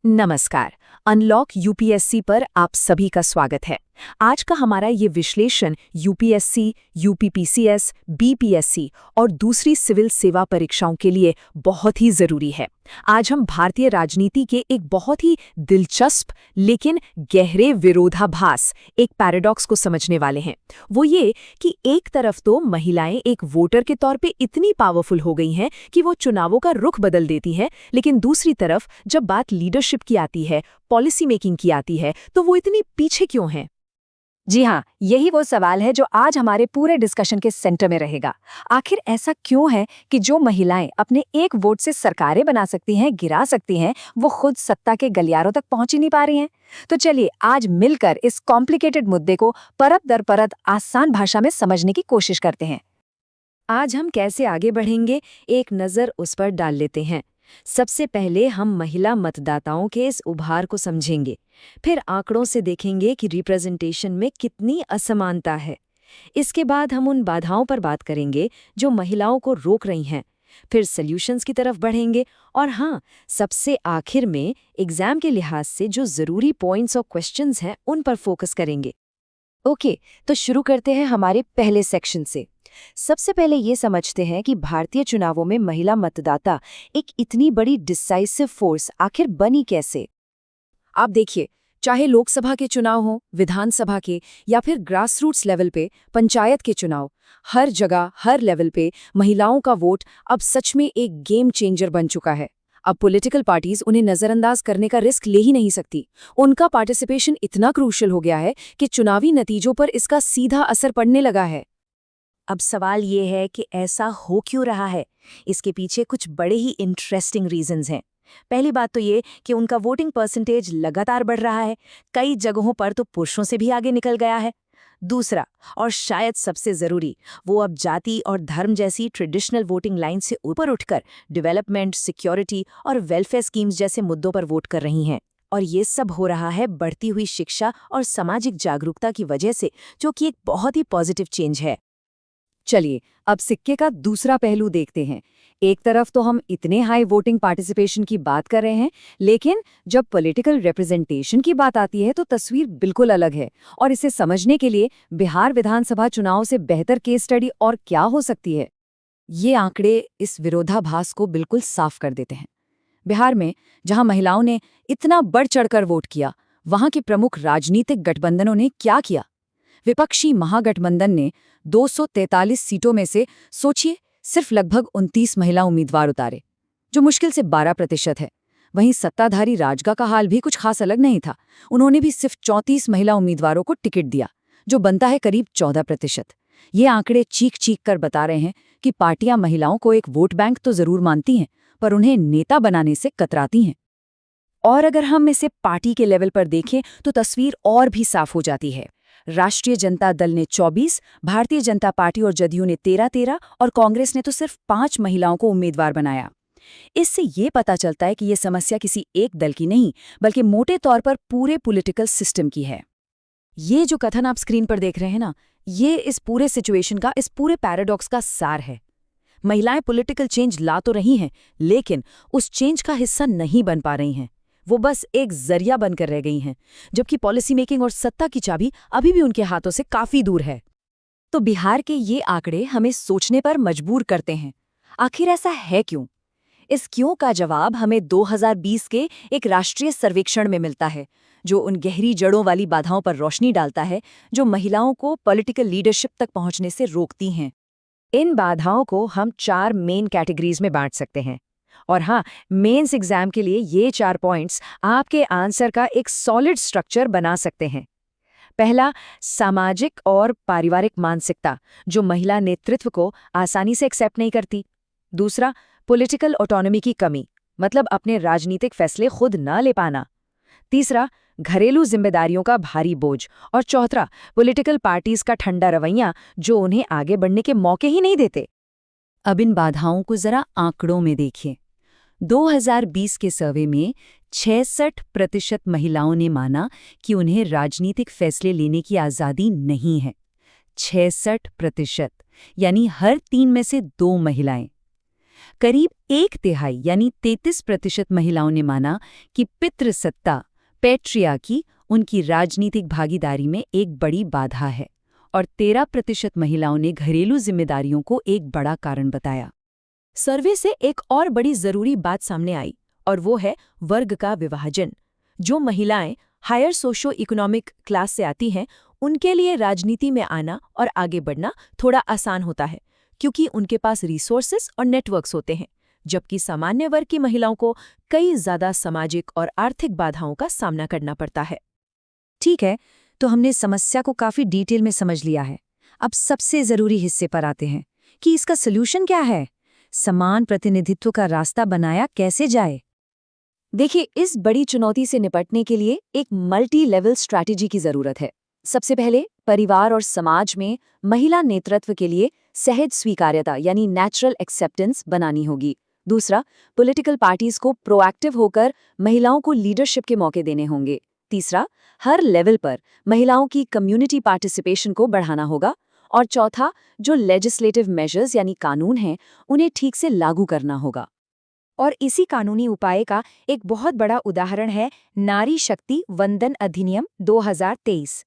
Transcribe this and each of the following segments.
नमस्कार। Unlock UPSC पर आप सभी का स्वागत है। आज का हमारा ये विश्लेषण यूपीएससी, यूपीपीसीएस, बीपीएससी और दूसरी सिविल सेवा परीक्षाओं के लिए बहुत ही जरूरी है। आज हम भारतीय राजनीति के एक बहुत ही दिलचस्प लेकिन गहरे विरोधाभास, एक पैराडॉक्स को समझने वाले हैं। वो ये कि एक तरफ तो महिलाएं एक वोटर के तौर पे इतनी पावरफुल हो गई हैं कि वो चुनावों का रुख बदल देती हैं, लेकिन दूसरी तरफ जब बात लीडरशिप की आती है, पॉलिसी मेकिंग की आती है, तो वो इतनी पीछे क्यों हैं? जी हाँ, यही वो सवाल है जो आज हमारे पूरे डिस्कशन के सेंटर में रहेगा। आखिर ऐसा क्यों है कि जो महिलाएं अपने एक वोट से सरकारें बना सकती हैं, गिरा सकती हैं, वो खुद सत्ता के गलियारों तक पहुंच ही नहीं पा रही हैं? तो चलिए आज मिलकर इस कॉम्प्लिकेटेड मुद्दे को परत दर परत आसान भाषा में समझने की कोशिश करते हैं। आज हम कैसे आगे बढ़ेंगे, एक नज़र उस पर डाल लेते हैं। सबसे पहले हम महिला मतदाताओं के इस उभार को समझेंगे, फिर आंकड़ों से देखेंगे कि रिप्रेजेंटेशन में कितनी असमानता है। इसके बाद हम उन बाधाओं पर बात करेंगे जो महिलाओं को रोक रही हैं, फिर सॉल्यूशंस की तरफ बढ़ेंगे और हाँ, सबसे आखिर में एग्जाम के लिहाज से जो ज़रूरी पॉइंट्स और क्वेश्चंस हैं उन पर फोकस करेंगे। ओके, तो शुरू करते हैं हमारे पहले सेक्शन से। सबसे पहले ये समझते हैं कि भारतीय चुनावों में महिला मतदाता एक इतनी बड़ी डिसाइसिव फोर्स आखिर बनी कैसे। आप देखिए, चाहे लोकसभा के चुनाव हो, विधानसभा के या फिर ग्रासरूट्स लेवल पे पंचायत के चुनाव, हर जगह हर लेवल पे महिलाओं का वोट अब सच में एक गेम चेंजर बन चुका है। अब पॉलिटिकल पार्टीज उन्हें नजरअंदाज करने का रिस्क ले ही नहीं सकती। उनका पार्टिसिपेशन इतना क्रूशियल हो गया है कि चुनावी नतीजों पर इसका सीधा असर पड़ने लगा है। अब सवाल ये है कि ऐसा हो क्यों रहा है। इसके पीछे कुछ बड़े ही इंटरेस्टिंग रीजंस हैं। पहली बात तो ये कि उनका वोटिंग परसेंटेज लगातार बढ़ रहा है, कई जगहों पर तो पुरुषों से भी आगे निकल गया है। दूसरा, और शायद सबसे जरूरी, वो अब जाति और धर्म जैसी ट्रेडिशनल वोटिंग लाइन से ऊपर उठकर डेवलपमेंट, सिक्योरिटी और वेलफेयर स्कीम्स जैसे मुद्दों पर वोट कर रही हैं। और ये सब हो रहा है बढ़ती हुई शिक्षा और सामाजिक जागरूकता की वजह से, जो कि एक बहुत ही पॉजिटिव चेंज है। चलिए अब सिक्के का दूसरा पहलू देखते हैं। एक तरफ तो हम इतने हाई वोटिंग पार्टिसिपेशन की बात कर रहे हैं, लेकिन जब पॉलिटिकल रिप्रेजेंटेशन की बात आती है तो तस्वीर बिल्कुल अलग है। और इसे समझने के लिए बिहार विधानसभा चुनाव से बेहतर केस स्टडी और क्या हो सकती है। ये आंकड़े इस विरोधाभास को बिल्कुल साफ कर देते हैं। बिहार में जहां महिलाओं ने इतना बढ़ चढ़कर वोट किया, वहां के प्रमुख राजनीतिक गठबंधनों ने क्या किया। विपक्षी महागठबंधन ने 243 सीटों में से सोचिए सिर्फ लगभग 29 महिला उम्मीदवार उतारे, जो मुश्किल से 12% है। वहीं सत्ताधारी राजगा का हाल भी कुछ खास अलग नहीं था। उन्होंने भी सिर्फ 34 महिला उम्मीदवारों को टिकट दिया, जो बनता है करीब 14%। ये आंकड़े चीख चीख कर बता रहे हैं कि पार्टियां महिलाओं को एक वोट बैंक तो जरूर मानती हैं, पर उन्हें नेता बनाने से कतराती हैं। और अगर हम इसे पार्टी के लेवल पर देखें तो तस्वीर और भी साफ हो जाती है। राष्ट्रीय जनता दल ने 24, भारतीय जनता पार्टी और जदयू ने 13 और कांग्रेस ने तो सिर्फ 5 महिलाओं को उम्मीदवार बनाया। इससे ये पता चलता है कि ये समस्या किसी एक दल की नहीं, बल्कि मोटे तौर पर पूरे पॉलिटिकल सिस्टम की है। ये जो कथन आप स्क्रीन पर देख रहे हैं ना, ये इस पूरे सिचुएशन का, इस पूरे पैराडॉक्स का सार है। महिलाएं पॉलिटिकल चेंज ला तो रही हैं, लेकिन उस चेंज का हिस्सा नहीं बन पा रही हैं। वो बस एक जरिया बनकर रह गई हैं, जबकि पॉलिसी मेकिंग और सत्ता की चाबी अभी भी उनके हाथों से काफी दूर है। तो बिहार के ये आंकड़े हमें सोचने पर मजबूर करते हैं। आखिर ऐसा है क्यों? इस क्यों का जवाब हमें 2020 के एक राष्ट्रीय सर्वेक्षण में मिलता है, जो उन गहरी जड़ों वाली बाधाओं पर रोशनी डालता है जो महिलाओं को पॉलिटिकल लीडरशिप तक पहुंचने से रोकती हैं। इन बाधाओं को हम 4 मेन कैटेगरीज में बांट सकते हैं। और हाँ, मेंस एग्जाम के लिए ये 4 पॉइंट्स आपके आंसर का एक सॉलिड स्ट्रक्चर बना सकते हैं। पहला, सामाजिक और पारिवारिक मानसिकता, जो महिला नेतृत्व को आसानी से एक्सेप्ट नहीं करती। दूसरा, पॉलिटिकल ऑटोनॉमी की कमी, मतलब अपने राजनीतिक फैसले खुद न ले पाना। तीसरा, घरेलू जिम्मेदारियों का भारी बोझ। और चौथा, पॉलिटिकल पार्टीज का ठंडा रवैया, जो उन्हें आगे बढ़ने के मौके ही नहीं देते। अब इन बाधाओं को जरा आंकड़ों में देखिए। 2020 के सर्वे में 66% महिलाओं ने माना कि उन्हें राजनीतिक फैसले लेने की आज़ादी नहीं है। 66%, यानी हर 3 में से 2 महिलाएं। करीब 1/3 यानी 33% महिलाओं ने माना कि पितृसत्ता पैट्रियार्की उनकी राजनीतिक भागीदारी में एक बड़ी बाधा है, और 13% महिलाओं ने घरेलू जिम्मेदारियों को एक बड़ा कारण बताया। सर्वे से एक और बड़ी जरूरी बात सामने आई, और वो है वर्ग का विभाजन। जो महिलाएं हायर सोशो इकोनॉमिक क्लास से आती हैं, उनके लिए राजनीति में आना और आगे बढ़ना थोड़ा आसान होता है, क्योंकि उनके पास रिसोर्सेस और नेटवर्क्स होते हैं, जबकि सामान्य वर्ग की महिलाओं को कई ज्यादा सामाजिक और आर्थिक बाधाओं का सामना करना पड़ता है। ठीक है, तो हमने समस्या को काफी डिटेल में समझ लिया है। अब सबसे जरूरी हिस्से पर आते हैं कि इसका सलूशन क्या है। समान प्रतिनिधित्व का रास्ता बनाया कैसे जाए। देखिए, इस बड़ी चुनौती से निपटने के लिए एक मल्टी लेवल स्ट्रैटेजी की जरूरत है। सबसे पहले परिवार और समाज में महिला नेतृत्व के लिए सहज स्वीकार्यता यानी नेचुरल एक्सेप्टेंस बनानी होगी। दूसरा, पॉलिटिकल पार्टीज को प्रोएक्टिव होकर महिलाओं को लीडरशिप के मौके देने होंगे। तीसरा, हर लेवल पर महिलाओं की कम्युनिटी पार्टिसिपेशन को बढ़ाना होगा। और चौथा, जो लेजिस्लेटिव मेजर्स यानी कानून हैं, उन्हें ठीक से लागू करना होगा। और इसी कानूनी उपाय का एक बहुत बड़ा उदाहरण है नारी शक्ति वंदन अधिनियम 2023।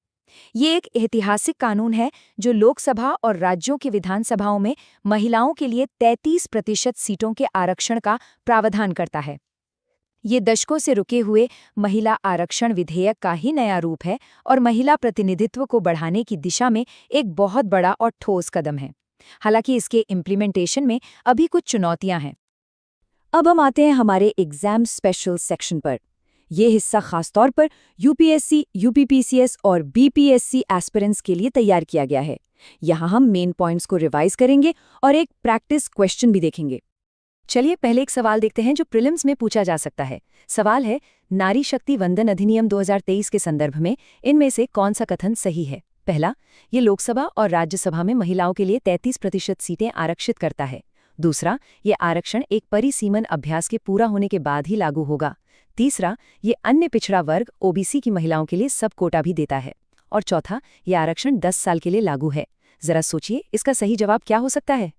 ये एक ऐतिहासिक कानून है जो लोकसभा और राज्यों की विधानसभाओं में महिलाओं के लिए 33% सीटों के आरक्षण का प्रावधान करता है। ये दशकों से रुके हुए महिला आरक्षण विधेयक का ही नया रूप है और महिला प्रतिनिधित्व को बढ़ाने की दिशा में एक बहुत बड़ा और ठोस कदम है। हालांकि इसके इम्प्लीमेंटेशन में अभी कुछ चुनौतियां हैं। अब हम आते हैं हमारे एग्जाम स्पेशल सेक्शन पर। ये हिस्सा खासतौर पर यूपीएससी, यूपीपीसीएस और बीपीएससी एस्पिरेंट्स के लिए तैयार किया गया है। यहाँ हम मेन पॉइंट्स को रिवाइज करेंगे और एक प्रैक्टिस क्वेश्चन भी देखेंगे। चलिए पहले एक सवाल देखते हैं जो प्रीलिम्स में पूछा जा सकता है। सवाल है, नारी शक्ति वंदन अधिनियम 2023 के संदर्भ में इनमें से कौन सा कथन सही है। पहला, ये लोकसभा और राज्यसभा में महिलाओं के लिए 33% सीटें आरक्षित करता है। दूसरा, ये आरक्षण एक परिसीमन अभ्यास के पूरा होने के बाद ही लागू होगा। तीसरा, ये अन्य पिछड़ा वर्ग ओबीसी की महिलाओं के लिए सब कोटा भी देता है। और चौथा, ये आरक्षण 10 साल के लिए लागू है। जरा सोचिए, इसका सही जवाब क्या हो सकता है।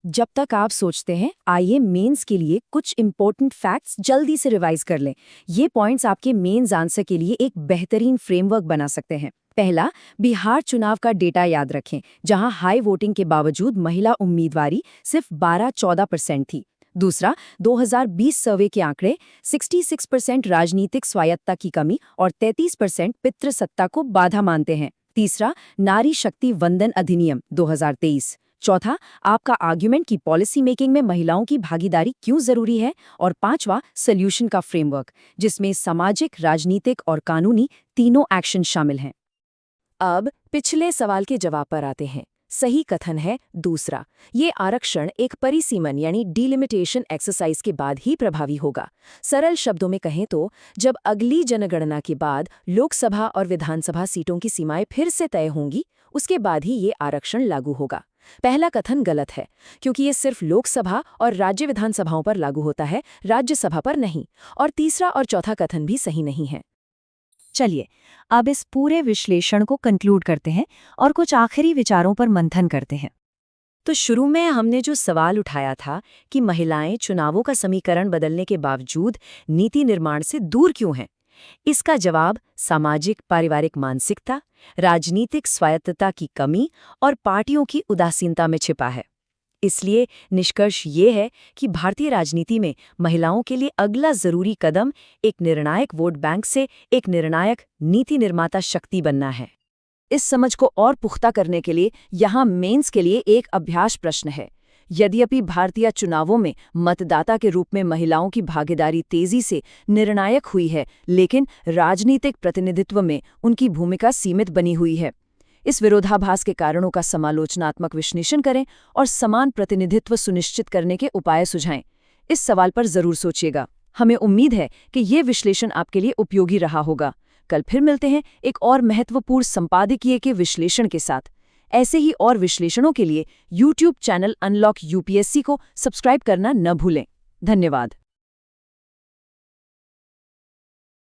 जब तक आप सोचते हैं, आइए मेंस के लिए कुछ इंपॉर्टेंट फैक्ट्स जल्दी से रिवाइज कर लें। ये पॉइंट्स आपके मेंस आंसर के लिए एक बेहतरीन फ्रेमवर्क बना सकते हैं। पहला, बिहार चुनाव का डेटा याद रखें, जहां हाई वोटिंग के बावजूद महिला उम्मीदवारी सिर्फ 12-14% थी। दूसरा, 2020 सर्वे के आंकड़े 66% राजनीतिक स्वायत्तता की कमी और 33% पितृसत्ता को बाधा मानते हैं। तीसरा, नारी शक्ति वंदन अधिनियम 2023। चौथा, आपका आर्ग्यूमेंट की पॉलिसी मेकिंग में महिलाओं की भागीदारी क्यों जरूरी है। और पांचवा, सॉल्यूशन का फ्रेमवर्क, जिसमें सामाजिक, राजनीतिक और कानूनी तीनों एक्शन शामिल हैं। अब पिछले सवाल के जवाब पर आते हैं। सही कथन है दूसरा, ये आरक्षण एक परिसीमन यानी डिलिमिटेशन एक्सरसाइज के बाद ही प्रभावी होगा। सरल शब्दों में कहें तो जब अगली जनगणना के बाद लोकसभा और विधानसभा सीटों की सीमाएं फिर से तय होंगी, उसके बाद ही ये आरक्षण लागू होगा। पहला कथन गलत है, क्योंकि ये सिर्फ लोकसभा और राज्य विधानसभाओं पर लागू होता है, राज्यसभा पर नहीं। और तीसरा और चौथा कथन भी सही नहीं है। चलिए अब इस पूरे विश्लेषण को कंक्लूड करते हैं और कुछ आखिरी विचारों पर मंथन करते हैं। तो शुरू में हमने जो सवाल उठाया था कि महिलाएं चुनावों का समीकरण बदलने के बावजूद नीति निर्माण से दूर क्यों हैं, इसका जवाब सामाजिक पारिवारिक मानसिकता, राजनीतिक स्वायत्तता की कमी और पार्टियों की उदासीनता में छिपा है। इसलिए निष्कर्ष ये है कि भारतीय राजनीति में महिलाओं के लिए अगला जरूरी कदम एक निर्णायक वोट बैंक से एक निर्णायक नीति निर्माता शक्ति बनना है। इस समझ को और पुख्ता करने के लिए यहाँ मेंस के लिए एक अभ्यास प्रश्न है। यद्यपि भारतीय चुनावों में मतदाता के रूप में महिलाओं की भागीदारी तेजी से निर्णायक हुई है, लेकिन राजनीतिक प्रतिनिधित्व में उनकी भूमिका सीमित बनी हुई है। इस विरोधाभास के कारणों का समालोचनात्मक विश्लेषण करें और समान प्रतिनिधित्व सुनिश्चित करने के उपाय सुझाएं। इस सवाल पर जरूर सोचिएगा। हमें उम्मीद है कि ये विश्लेषण आपके लिए उपयोगी रहा होगा। कल फिर मिलते हैं एक और महत्वपूर्ण संपादकीय के विश्लेषण के साथ। ऐसे ही और विश्लेषणों के लिए YouTube चैनल अनलॉक यूपीएससी को सब्सक्राइब करना न भूलें। धन्यवाद।